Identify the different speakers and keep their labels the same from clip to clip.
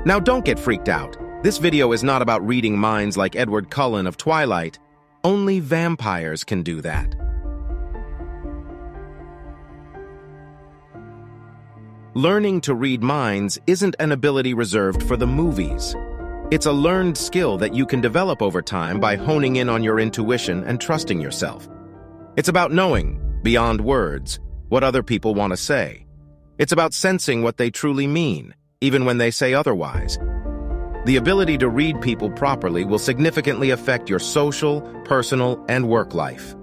Speaker 1: Now don't get freaked out. This video is not about reading minds like Edward Cullen of Twilight. Only vampires can do that. Learning to read minds isn't an ability reserved for the movies. It's a learned skill that you can develop over time by honing in on your intuition and trusting yourself. It's about knowing, beyond words, what other people want to say. It's about sensing what they truly mean, even when they say otherwise. The ability to read people properly will significantly affect your social, personal, and work life.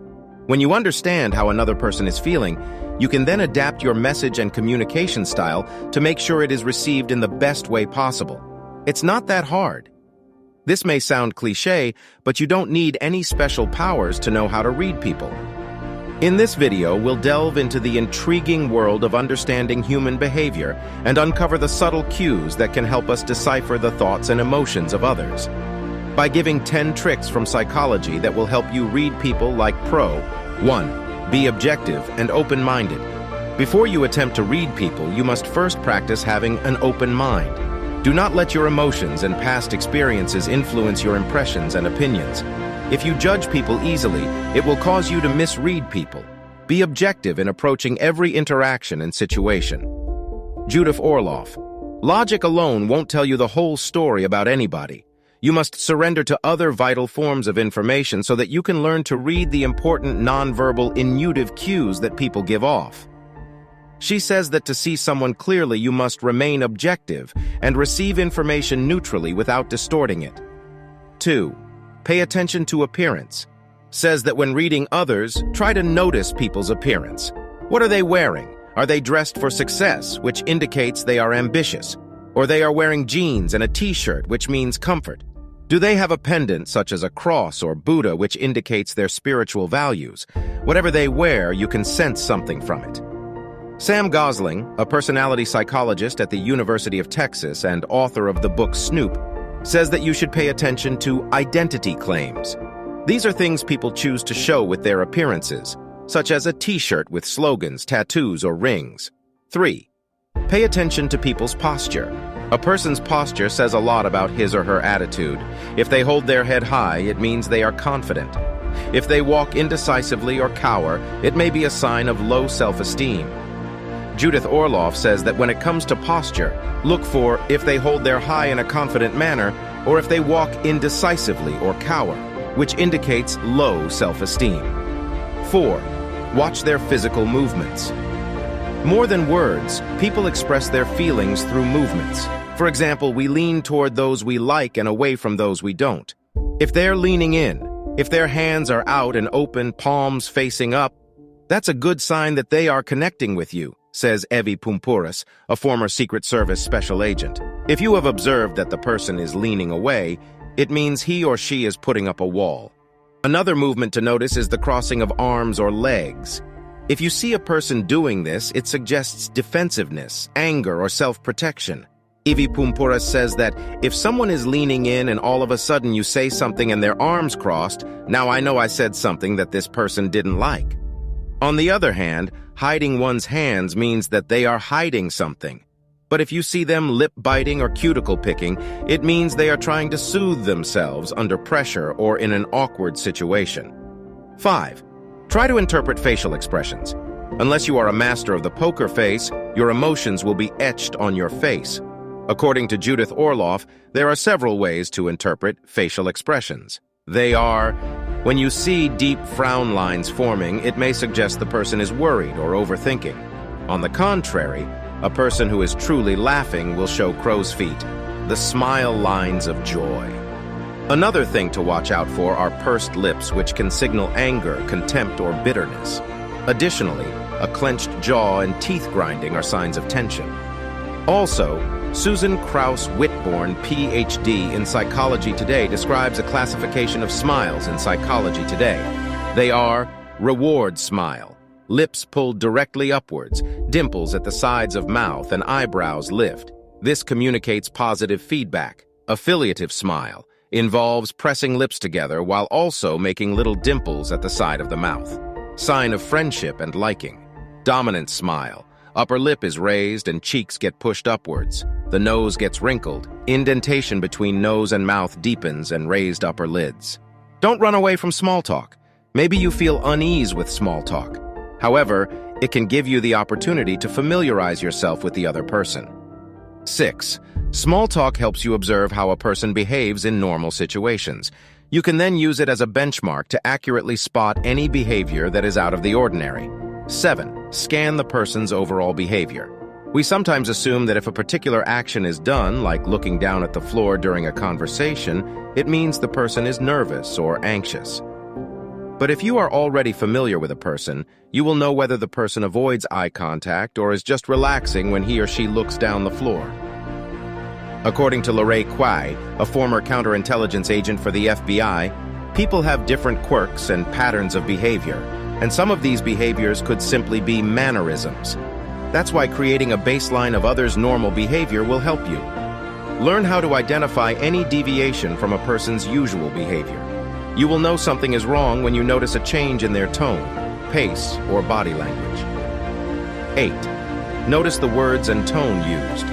Speaker 1: When you understand how another person is feeling, you can then adapt your message and communication style to make sure it is received in the best way possible. It's not that hard. This may sound cliché, but you don't need any special powers to know how to read people. In this video, we'll delve into the intriguing world of understanding human behavior and uncover the subtle cues that can help us decipher the thoughts and emotions of others. By giving 10 tricks from psychology that will help you read people like pro. 1. Be objective and open-minded. Before you attempt to read people, you must first practice having an open mind. Do not let your emotions and past experiences influence your impressions and opinions. If you judge people easily, it will cause you to misread people. Be objective in approaching every interaction and situation. Judith Orloff. Logic alone won't tell you the whole story about anybody. You must surrender to other vital forms of information so that you can learn to read the important nonverbal intuitive cues that people give off. She says that to see someone clearly, you must remain objective and receive information neutrally without distorting it. 2. Pay attention to appearance. Says that when reading others, try to notice people's appearance. What are they wearing? Are they dressed for success, which indicates they are ambitious? Or they are wearing jeans and a t-shirt, which means comfort? Do they have a pendant such as a cross or Buddha, which indicates their spiritual values? Whatever they wear, you can sense something from it. Sam Gosling, a personality psychologist at the University of Texas and author of the book Snoop, says that you should pay attention to identity claims. These are things people choose to show with their appearances, such as a t-shirt with slogans, tattoos, or rings. 3. Pay attention to people's posture. A person's posture says a lot about his or her attitude. If they hold their head high, it means they are confident. If they walk indecisively or cower, it may be a sign of low self-esteem. Judith Orloff says that when it comes to posture, look for if they hold their high in a confident manner or if they walk indecisively or cower, which indicates low self-esteem. 4. Watch their physical movements. More than words, people express their feelings through movements. For example, we lean toward those we like and away from those we don't. If they're leaning in, if their hands are out and open, palms facing up, that's a good sign that they are connecting with you, says Evi Pumpouras, a former Secret Service special agent. If you have observed that the person is leaning away, it means he or she is putting up a wall. Another movement to notice is the crossing of arms or legs. If you see a person doing this, it suggests defensiveness, anger, or self-protection. Evi Pumpouras says that if someone is leaning in and all of a sudden you say something and their arms crossed, now I know I said something that this person didn't like. On the other hand, hiding one's hands means that they are hiding something. But if you see them lip-biting or cuticle-picking, it means they are trying to soothe themselves under pressure or in an awkward situation. 5. Try to interpret facial expressions. Unless you are a master of the poker face, your emotions will be etched on your face. According to Judith Orloff, there are several ways to interpret facial expressions. They are: when you see deep frown lines forming, it may suggest the person is worried or overthinking. On the contrary, a person who is truly laughing will show crow's feet, the smile lines of joy. Another thing to watch out for are pursed lips, which can signal anger, contempt, or bitterness. Additionally, a clenched jaw and teeth grinding are signs of tension. Also, Susan Krauss-Whitborn, Ph.D. in Psychology Today, describes a classification of smiles in Psychology Today. They are reward smile, lips pulled directly upwards, dimples at the sides of mouth, and eyebrows lift. This communicates positive feedback. Affiliative smile involves pressing lips together while also making little dimples at the side of the mouth. Sign of friendship and liking. Dominant smile. Upper lip is raised and cheeks get pushed upwards. The nose gets wrinkled, indentation between nose and mouth deepens, and raised upper lids. Don't run away from small talk. Maybe you feel unease with small talk. However, it can give you the opportunity to familiarize yourself with the other person. 6. Small talk helps you observe how a person behaves in normal situations. You can then use it as a benchmark to accurately spot any behavior that is out of the ordinary. 7. Scan the person's overall behavior. We sometimes assume that if a particular action is done, like looking down at the floor during a conversation, it means the person is nervous or anxious. But if you are already familiar with a person, you will know whether the person avoids eye contact or is just relaxing when he or she looks down the floor. According to Lorraine Quay, a former counterintelligence agent for the FBI, people have different quirks and patterns of behavior, and some of these behaviors could simply be mannerisms. That's why creating a baseline of others' normal behavior will help you. Learn how to identify any deviation from a person's usual behavior. You will know something is wrong when you notice a change in their tone, pace, or body language. 8. Notice the words and tone used.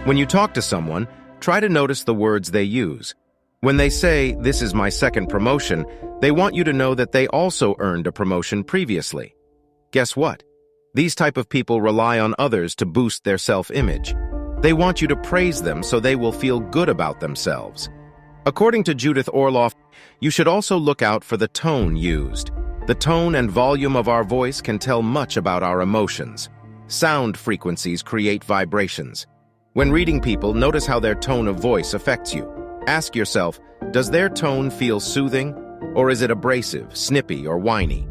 Speaker 1: When you talk to someone, try to notice the words they use. When they say, "This is my second promotion," they want you to know that they also earned a promotion previously. Guess what? These type of people rely on others to boost their self-image. They want you to praise them so they will feel good about themselves. According to Judith Orloff, you should also look out for the tone used. The tone and volume of our voice can tell much about our emotions. Sound frequencies create vibrations. When reading people, notice how their tone of voice affects you. Ask yourself, does their tone feel soothing, or is it abrasive, snippy, or whiny?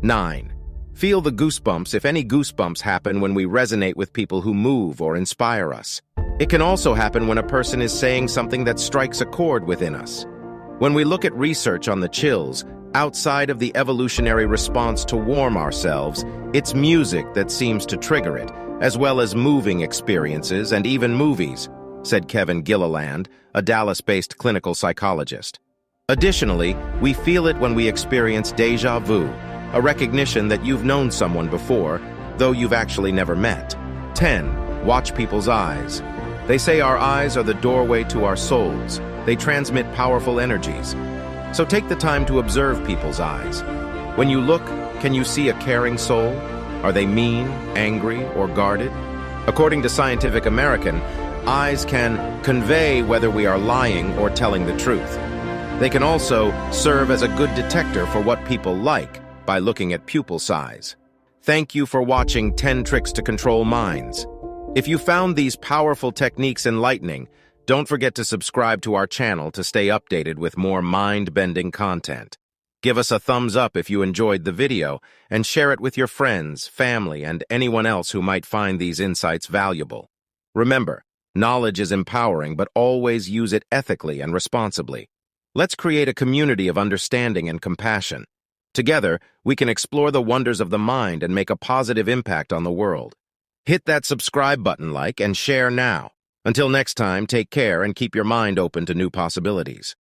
Speaker 1: 9. Feel the goosebumps if any goosebumps happen when we resonate with people who move or inspire us. It can also happen when a person is saying something that strikes a chord within us. When we look at research on the chills, outside of the evolutionary response to warm ourselves, it's music that seems to trigger it, as well as moving experiences and even movies, said Kevin Gilliland, a Dallas-based clinical psychologist. Additionally, we feel it when we experience déjà vu, a recognition that you've known someone before, though you've actually never met. 10. Watch people's eyes. They say our eyes are the doorway to our souls. They transmit powerful energies. So take the time to observe people's eyes. When you look, can you see a caring soul? Are they mean, angry, or guarded? According to Scientific American, eyes can convey whether we are lying or telling the truth. They can also serve as a good detector for what people like by looking at pupil size. Thank you for watching 10 Tricks to Control Minds. If you found these powerful techniques enlightening, don't forget to subscribe to our channel to stay updated with more mind-bending content. Give us a thumbs up if you enjoyed the video, and share it with your friends, family, and anyone else who might find these insights valuable. Remember, knowledge is empowering, but always use it ethically and responsibly. Let's create a community of understanding and compassion. Together, we can explore the wonders of the mind and make a positive impact on the world. Hit that subscribe button, like, and share now. Until next time, take care and keep your mind open to new possibilities.